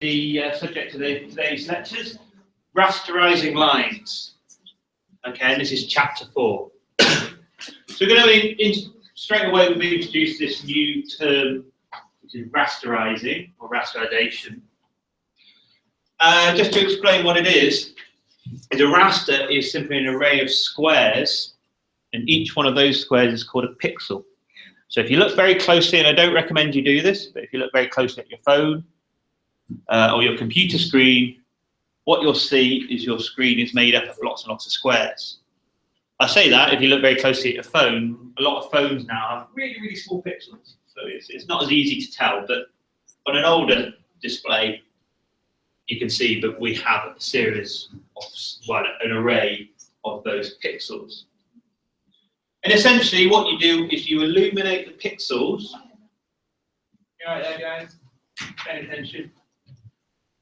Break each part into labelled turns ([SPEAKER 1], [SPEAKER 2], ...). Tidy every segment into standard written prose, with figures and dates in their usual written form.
[SPEAKER 1] the subject of today's lectures, Rasterising Lines. Okay, and this is chapter 4. So we're going to straight away we've introduced this new term, which is rasterising or rasterisation. Just to explain what it is a raster is simply an array of squares, and each one of those squares is called a pixel. So if you look very closely, and I don't recommend you do this, but if you look very closely at your phone or your computer screen, what you'll see is your screen is made up of lots and lots of squares. I say that if you look very closely at your phone, a lot of phones now have really, really small pixels. So it's not as easy to tell, but on an older display, you can see that we have a series of, well, an array of those pixels. And essentially what you do is you illuminate the pixels. You all right there, guys? Pay attention.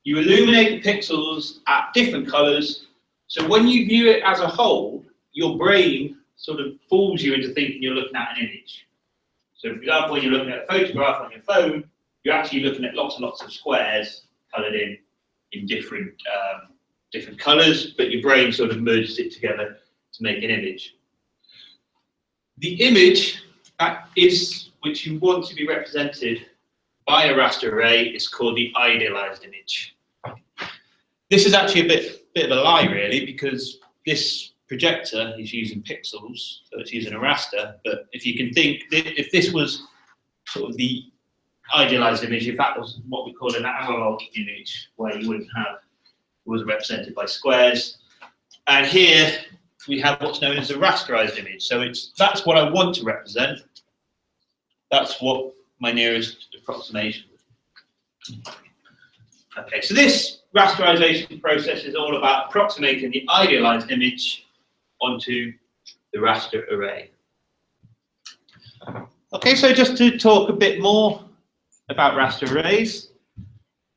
[SPEAKER 1] You illuminate the pixels at different colours, so when you view it as a whole, your brain sort of fools you into thinking you're looking at an image. So for example, when you're looking at a photograph on your phone, you're actually looking at lots and lots of squares coloured in different colours, but your brain sort of merges it together to make an image. The image that is, which you want to be represented by a raster array, is called the idealized image. This is actually a bit of a lie, really, because this projector is using pixels, so it's using a raster. But if you can think, if this was sort of the idealized image, if that was what we call an analog image, where you wouldn't have, it was represented by squares, and here we have what's known as a rasterized image. So that's what I want to represent. That's what my nearest approximation is. Okay, so this rasterization process is all about approximating the idealized image onto the raster array. Okay, so just to talk a bit more about raster arrays.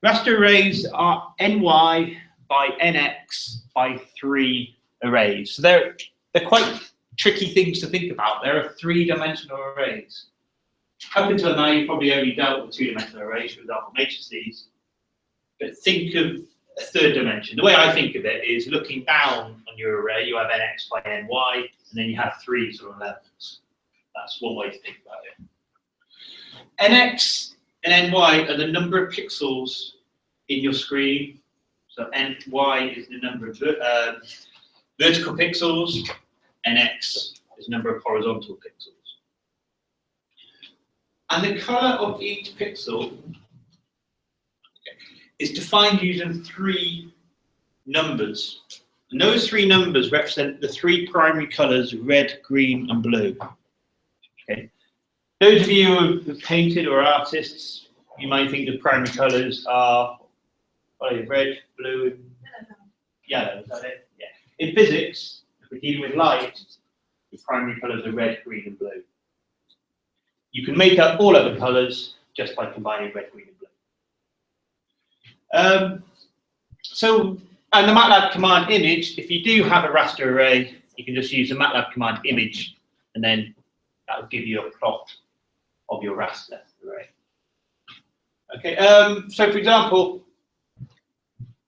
[SPEAKER 1] Raster arrays are ny by nx by 3 arrays. So they're quite tricky things to think about. There are 3-dimensional arrays. Up until now, you've probably only dealt with 2-dimensional arrays, for example, matrices. But think of a 3rd dimension. The way I think of it is looking down on your array, you have nx by ny, and then you have 3 sort of levels. That's one way to think about it. Nx and ny are the number of pixels in your screen. So ny is the number of vertical pixels, nx is the number of horizontal pixels. And the colour of each pixel is defined using 3 numbers. And those 3 numbers represent the 3 primary colours, red, green, and blue. Okay. Those of you who have painted or are artists, you might think the primary colours are red, blue, and yellow. Is that it? Yeah. In physics, if we're dealing with light, the primary colours are red, green, and blue. You can make up all other colours just by combining red, green, and blue. And the MATLAB command image, if you do have a raster array, you can just use the MATLAB command image, and then that will give you a plot of your raster array. Okay, so for example,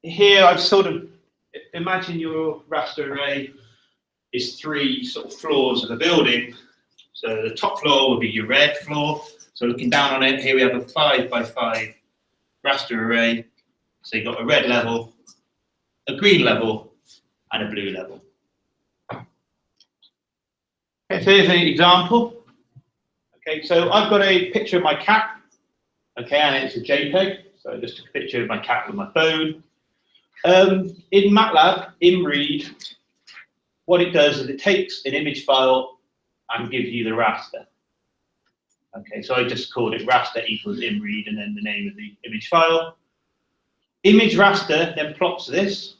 [SPEAKER 1] here I've sort of, imagine your raster array is 3 sort of floors of a building. So the top floor would be your red floor. So looking down on it, here we have a 5x5 raster array. So you've got a red level, a green level, and a blue level. Okay, so here's an example. Okay, so I've got a picture of my cat. Okay, and it's a JPEG. So I just took a picture of my cat with my phone. In MATLAB, ImRead, what it does is it takes an image file and gives you the raster. Okay, so I just called it raster equals ImRead and then the name of the image file. Image raster then plots this.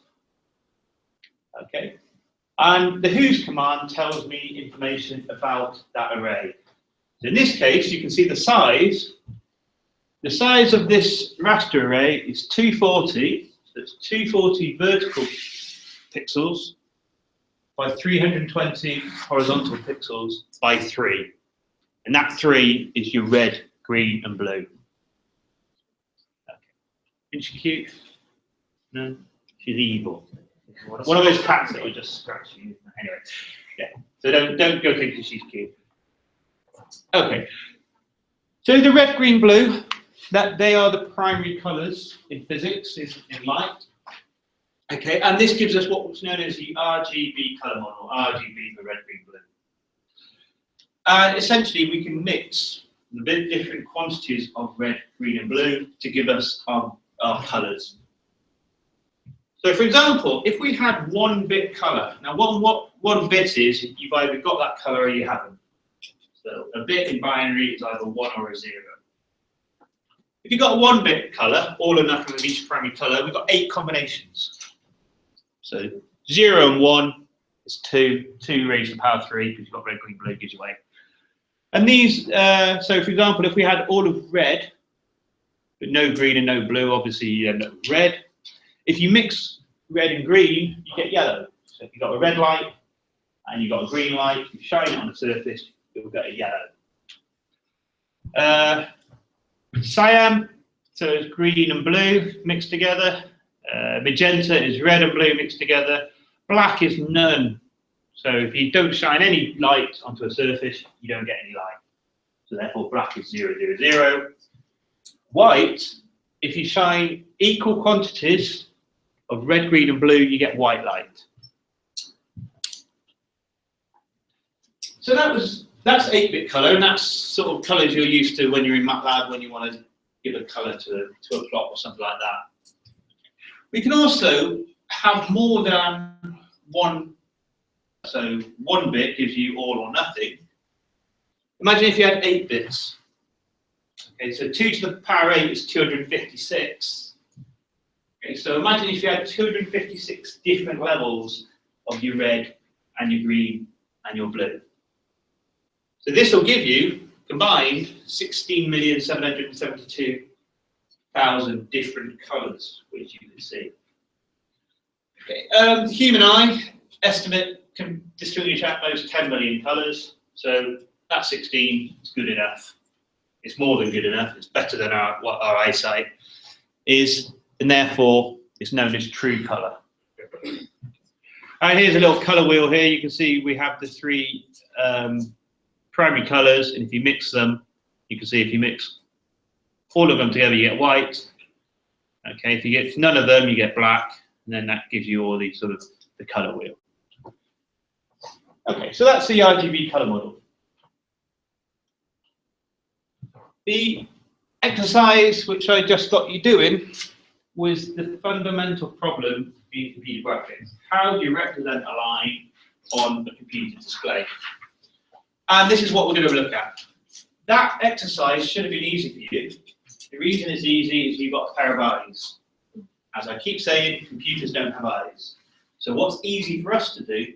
[SPEAKER 1] Okay, and the whos command tells me information about that array. So in this case, you can see the size. The size of this raster array is 240. So it's 240 vertical pixels by 320 horizontal pixels by 3. And that 3 is your red, green, and blue. Isn't she cute? No, she's evil. One of those cats that will just scratch you. Anyway, yeah. So don't go thinking she's cute. Okay. So the red, green, blue, that they are the primary colours in physics, in light. Okay, and this gives us what's known as the RGB colour model, RGB for red, green, blue. And essentially we can mix the different quantities of red, green and blue to give us our colours. So for example, if we had one bit colour, now what one bit is, you've either got that colour or you haven't. So a bit in binary is either 1 or a 0. If you've got a 1-bit colour, all or nothing of each primary colour, we've got 8 combinations. So 0 and 1 is 2, 2 raised to the power 3, because you've got red, green, blue, gives you 8. And these, so for example, if we had all of red, but no green and no blue, obviously you end up with red. If you mix red and green, you get yellow. So if you've got a red light and you've got a green light, you shine it on the surface, you'll get a yellow. Cyan, so it's green and blue mixed together. Magenta is red and blue mixed together. Black is none. So if you don't shine any light onto a surface, you don't get any light. So therefore black is 0, 0, 0. White, if you shine equal quantities of red, green and blue, you get white light. So that's 8-bit colour, and that's sort of colours you're used to when you're in MATLAB, when you want to give a colour to a plot or something like that. We can also have more than one, so 1 bit gives you all or nothing. Imagine if you had 8 bits. Okay, so 2 to the power 8 is 256. Okay, so imagine if you had 256 different levels of your red and your green and your blue. So this will give you, combined, 16,772,000 different colours, which you can see. Okay, the human eye estimate can distinguish at most 10 million colours, so that 16 is good enough. It's more than good enough. It's better than what our eyesight is, and therefore it's known as true colour. And here's a little colour wheel here. You can see we have the 3 primary colours, and if you mix them, you can see if you mix all of them together, you get white. Okay, if you get none of them, you get black, and then that gives you all the sort of the colour wheel. Okay, so that's the RGB colour model. The exercise which I just got you doing was the fundamental problem in computer graphics. How do you represent a line on a computer display? And this is what we're going to look at. That exercise should have been easy for you. The reason it's easy is you've got a pair of eyes. As I keep saying, computers don't have eyes. So what's easy for us to do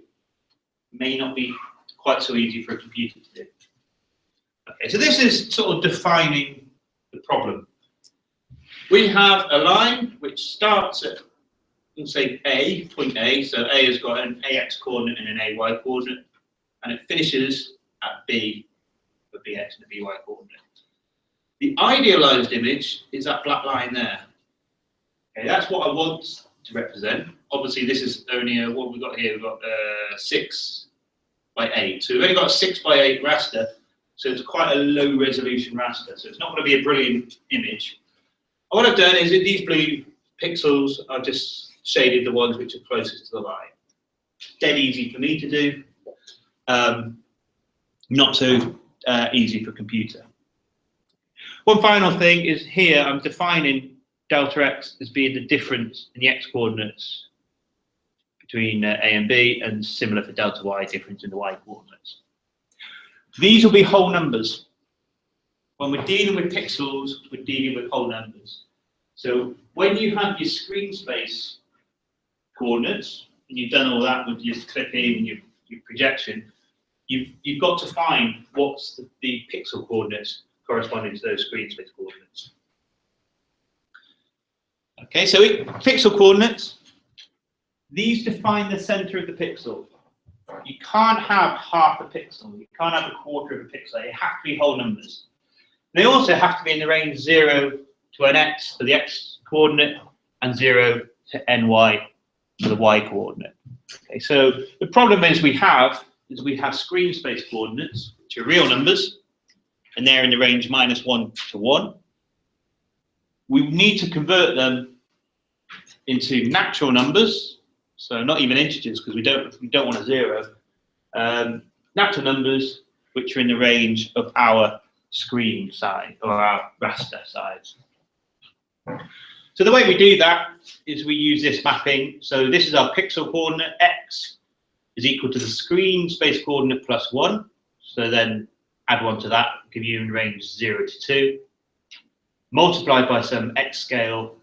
[SPEAKER 1] may not be quite so easy for a computer to do. Okay, so this is sort of defining the problem. We have a line which starts at, let's say, A, point A. So A has got an AX coordinate and an AY coordinate, and it finishes at B, the BX and the BY coordinate. The idealized image is that black line there. Okay, that's what I want to represent. Obviously, this is only what we've got here. We've got 6 by 8. So we've only got a 6 by 8 raster. So it's quite a low resolution raster. So it's not going to be a brilliant image. And what I've done is in these blue pixels, I've just shaded the ones which are closest to the line. Dead easy for me to do. Not so easy for computer. One final thing is here I'm defining delta x as being the difference in the x coordinates between A and B, and similar for delta y, difference in the y coordinates. These will be whole numbers. When we're dealing with pixels, we're dealing with whole numbers. So when you have your screen space coordinates, and you've done all that with your clipping and your projection, you've got to find what's the pixel coordinates corresponding to those screen space coordinates. Okay, so pixel coordinates, these define the center of the pixel. You can't have half a pixel, you can't have a quarter of a pixel, they have to be whole numbers. They also have to be in the range 0 to an x for the x coordinate and 0 to ny for the y coordinate. Okay, so the problem we have screen space coordinates, which are real numbers, and they're in the range -1 to 1. We need to convert them into natural numbers, so not even integers because we don't want a 0. Natural numbers which are in the range of our screen size or our raster size. So the way we do that is we use this mapping. So this is our pixel coordinate, x is equal to the screen space coordinate plus 1. So then add 1 to that, give you in range 0 to 2, multiplied by some x scale,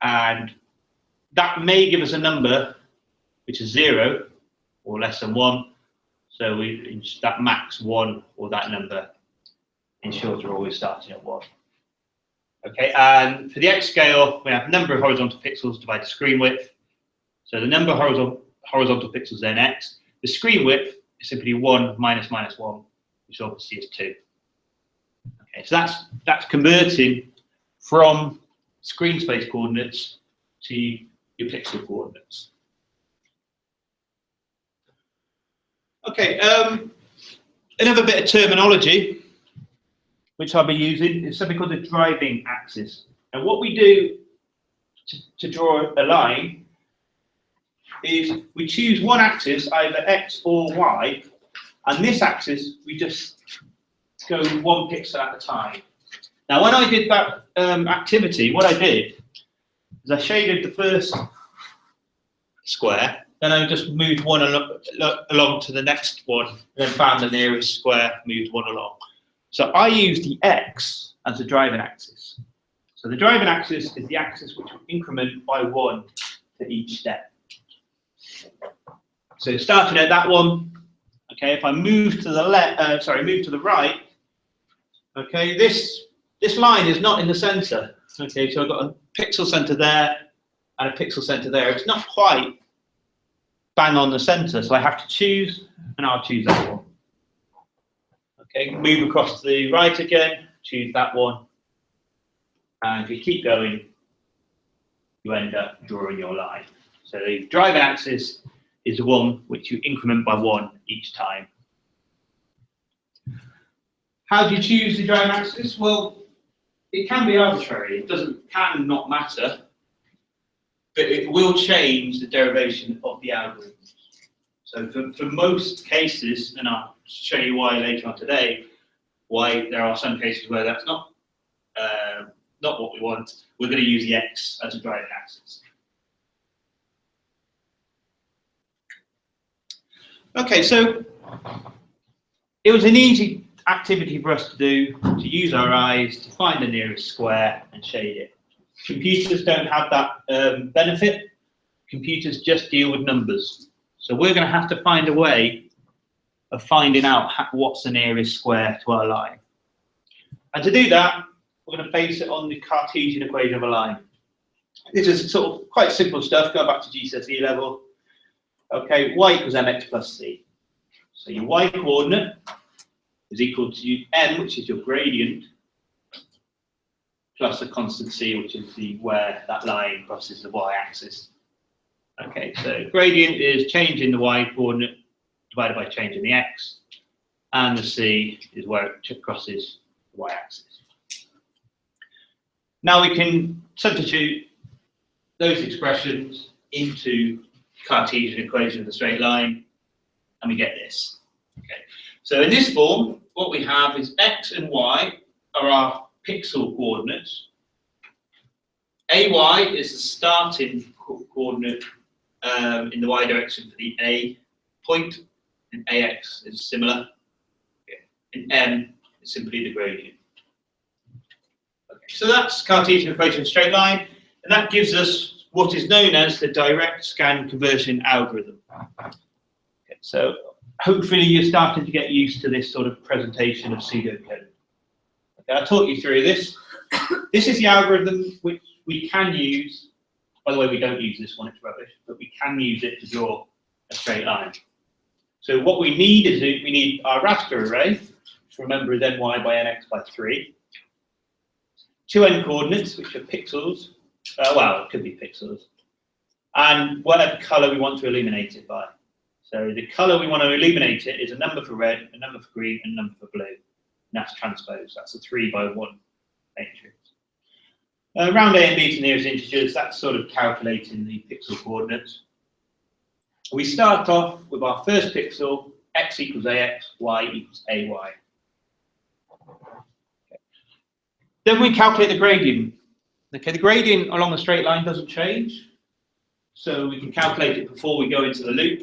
[SPEAKER 1] and that may give us a number which is 0 or less than 1. So that max 1 or that number ensures we're always starting at 1. Okay, and for the x scale, we have number of horizontal pixels divided by screen width. So the number of horizontal pixels then x. The screen width is simply 1 minus 1, which obviously is 2. Okay, so that's converting from screen space coordinates to your pixel coordinates. Okay, another bit of terminology which I'll be using is something called the driving axis. And what we do to draw a line is we choose one axis, either x or y, and this axis we just go 1 pixel at a time. Now, when I did that activity, what I did is I shaded the first square, then I just moved one along to the next one, and then found the nearest square, moved one along. So I use the x as the driving axis. So the driving axis is the axis which will increment by 1 to each step. So starting at that one, okay, if I move to the move to the right, okay, this line is not in the center. Okay, so I've got a pixel center there and a pixel center there. It's not quite bang on the center, so I have to choose, and I'll choose that one. Okay, move across to the right again, choose that one, and if you keep going, you end up drawing your line. So the driving axis is the one which you increment by 1 each time. How do you choose the driving axis? Well, it can be arbitrary. It can not matter, but it will change the derivation of the algorithm. So for most cases, and I'll show you why later on today, why there are some cases where that's not what we want, we're going to use the x as a driving axis. Okay, so it was an easy activity for us to do, to use our eyes to find the nearest square and shade it. Computers don't have that benefit. Computers just deal with numbers. So we're going to have to find a way of finding out what's the nearest square to our line. And to do that, we're going to base it on the Cartesian equation of a line. This is sort of quite simple stuff, going back to GCSE level. Okay, y equals mx plus c. So your y coordinate is equal to m, which is your gradient, plus a constant c, which is where that line crosses the y-axis. Okay, so gradient is change in the y coordinate divided by change in the x, and the c is where it crosses the y-axis. Now we can substitute those expressions into Cartesian equation of the straight line, and we get this. Okay, so in this form, what we have is x and y are our pixel coordinates. AY is the starting coordinate in the y direction for the A point, and AX is similar, and M is simply the gradient. Okay, so that's Cartesian equation of straight line, and that gives us what is known as the direct scan conversion algorithm. Okay, so hopefully you're starting to get used to this sort of presentation of pseudocode. Okay, I'll talk you through this. This is the algorithm which we can use. By the way, we don't use this one, it's rubbish, but we can use it to draw a straight line. So what we need is we need our raster array, which remember is ny by nx by 3, 2 n coordinates, which are pixels, Well, it could be pixels. And whatever color we want to illuminate it by. So the color we want to illuminate it is a number for red, a number for green, and a number for blue. And that's transposed. That's a 3 by 1 matrix. Round A and B to nearest integers, that's sort of calculating the pixel coordinates. We start off with our first pixel, x equals ax, y equals ay. Okay. Then we calculate the gradient. Okay, the gradient along the straight line doesn't change, so we can calculate it before we go into the loop.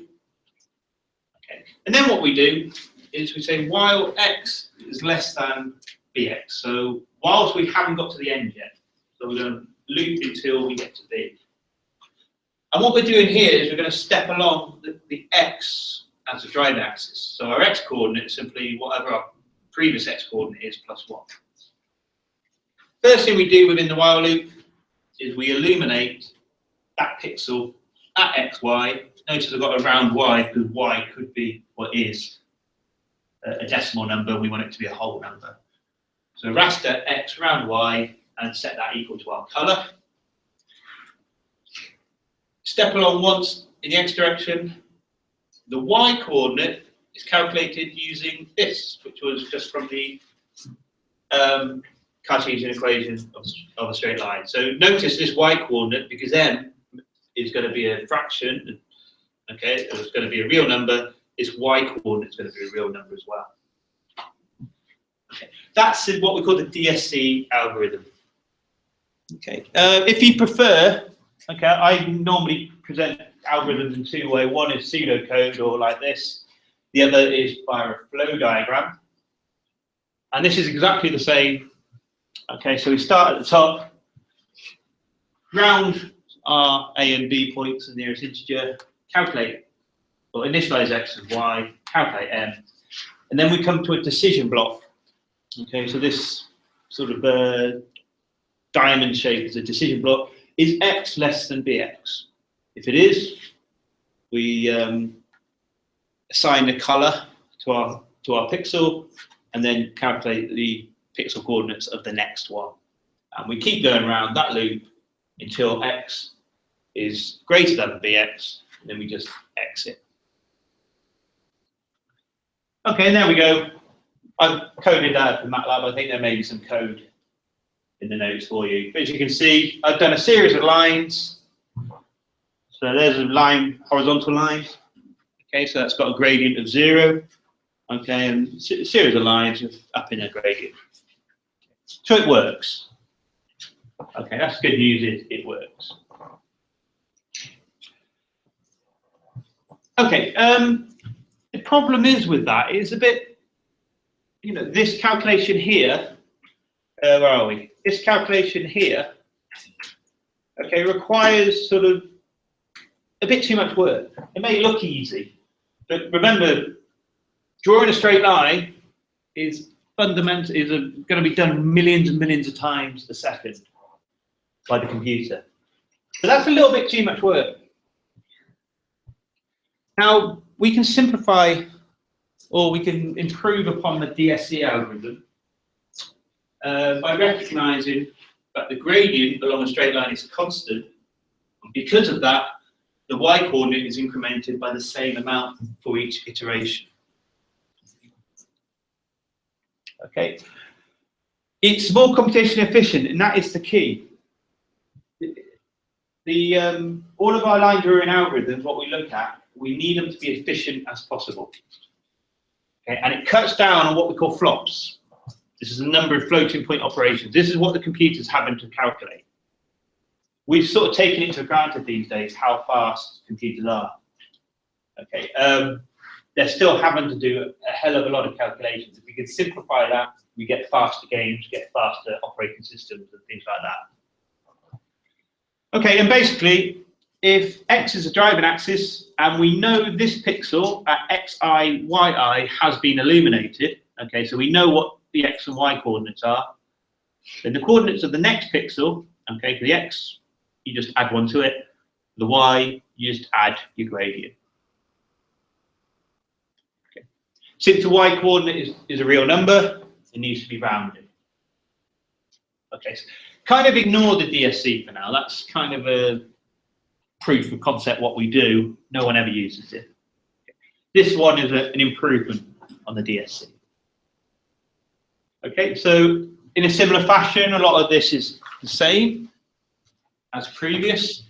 [SPEAKER 1] Okay. And then what we do is we say while x is less than bx. So whilst we haven't got to the end yet, so we're going to loop until we get to b. And what we're doing here is we're going to step along the x as a driving axis. So our x coordinate is simply whatever our previous x coordinate is plus 1. First thing we do within the while loop is we illuminate that pixel at xy. Notice I've got a round y because y could be or is a decimal number. We want it to be a whole number. So raster x round y and set that equal to our color. Step along once in the x direction. The y coordinate is calculated using this, which was just from the Cartesian equation of a straight line. So notice this y coordinate, because m is going to be a fraction, okay, it's going to be a real number, this y coordinate is going to be a real number as well. Okay. That's what we call the DSC algorithm. Okay. If you prefer, okay, I normally present algorithms in two ways. One is pseudocode or like this. The other is by a flow diagram. And this is exactly the same. Okay, so we start at the top, round our A and B points and nearest integer, calculate, or initialize x and y, calculate m, and then we come to a decision block. Okay, so this sort of diamond shape is a decision block. Is x less than bx? If it is, we assign the color to our pixel, and then calculate the pixel coordinates of the next one. And we keep going around that loop until x is greater than bx, and then we just exit. Okay, and there we go. I've coded that in MATLAB. I think there may be some code in the notes for you. But as you can see, I've done a series of lines. So there's a line, horizontal line. Okay, so that's got a gradient of 0. Okay, and a series of lines with up in a gradient. So it works. Okay, that's good news, it works. Okay, the problem is with that is a bit, you know, this calculation here, where are we? This calculation here, okay, requires sort of a bit too much work. It may look easy, but remember, drawing a straight line is fundamental, is going to be done millions and millions of times a second by the computer. So that's a little bit too much work. Now, we can simplify, or we can improve upon the DSC algorithm by recognizing that the gradient along a straight line is constant. Because of that, the y coordinate is incremented by the same amount for each iteration. Okay, it's more computation efficient, and that is the key. All of our line drawing algorithms, what we look at, we need them to be efficient as possible. Okay, and it cuts down on what we call flops. This is a number of floating point operations. This is what the computer's having to calculate. We've sort of taken it for granted these days how fast computers are. Okay, they're still having to do a hell of a lot of calculations. If we can simplify that, we get faster games, get faster operating systems and things like that. Okay, and basically, if x is a driving axis and we know this pixel at xi, yi has been illuminated, okay, so we know what the x and y coordinates are, then the coordinates of the next pixel, okay, for the x, you just add 1 to it, the y, you just add your gradient. Okay. Since the y coordinate is a real number, it needs to be rounded. Okay, kind of ignore the DSC for now. That's kind of a proof of concept what we do. No one ever uses it. This one is an improvement on the DSC. Okay, so in a similar fashion, a lot of this is the same as previous.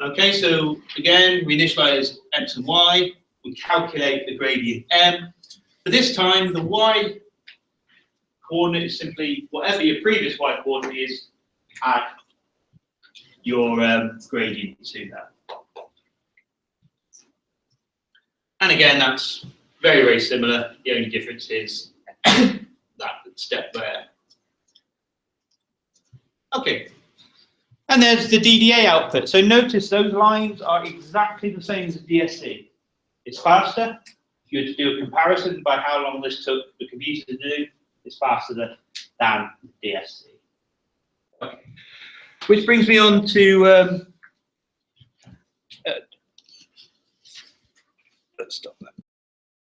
[SPEAKER 1] Okay, so again, we initialize x and y. We calculate the gradient m. But this time, the y coordinate is simply whatever your previous y coordinate is, add your gradient to that. And again, that's very, very similar. The only difference is that step there. Okay. And there's the DDA output. So notice those lines are exactly the same as the DSC. It's faster. If you were to do a comparison by how long this took the computer to do, it's faster than DSC. Okay. Which brings me on to let's stop that.